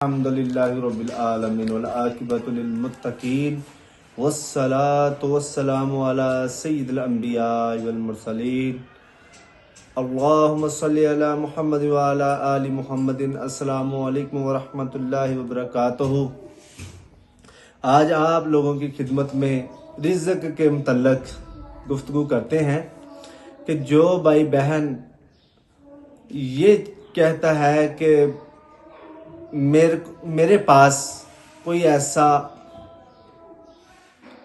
अल्हम्दुलिल्लाहि रब्बिल आलमीन वल आकिबतु लिल मुत्तकीन वस्सलातु वस्सलामु अला सय्यिदिल अंबिया वल मुरसलीन अल्लाहुम्मा सल्लि अला मुहम्मद व अला आलि मुहम्मदिन। अस्सलामु अलैकुम व रहमतुल्लाहि व बरकातुहू। आज आप लोगों की खिदमत में रिज़्क़ के मुतल्लिक़ गुफ्तगू करते हैं कि जो भाई बहन ये कहता है कि मेरे पास कोई ऐसा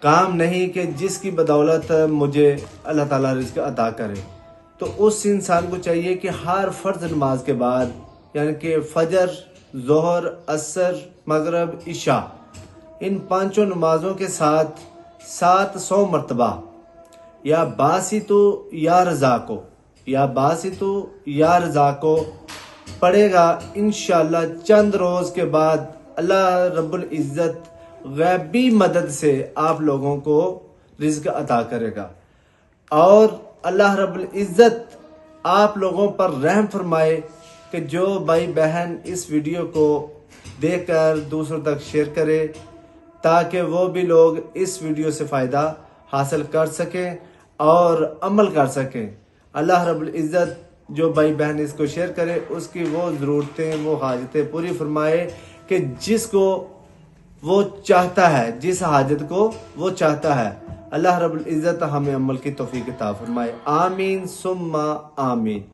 काम नहीं कि जिसकी बदौलत मुझे अल्लाह ताला रिज़्क़ अता करे, तो उस इंसान को चाहिए कि हर फ़र्ज नमाज के बाद यानी कि फ़जर, ज़ोहर, असर, मगरब, इशा इन पांचों नमाजों के साथ 700 मरतबा या बासितु या रज़ाको या रज़ाको पढ़ेगा। इंशाअल्लाह चंद रोज़ के बाद अल्लाह रब्बुल इज़्ज़त गैबी मदद से आप लोगों को रिज़्क़ अता करेगा और अल्लाह रब्बुल इज़्ज़त आप लोगों पर रहम फरमाए कि जो भाई बहन इस वीडियो को देखकर दूसरों तक शेयर करे ताकि वो भी लोग इस वीडियो से फ़ायदा हासिल कर सकें और अमल कर सकें। अल्लाह रब्बुल इज़्ज़त जो भाई बहन इसको शेयर करे उसकी वो ज़रूरतें, वो हाजतें पूरी फरमाए कि जिसको वो चाहता है, जिस हाजत को वो चाहता है। अल्लाह रब्बुल इज़्ज़त हमें अमल की तौफीक अता फरमाए। आमीन सुम्मा आमीन।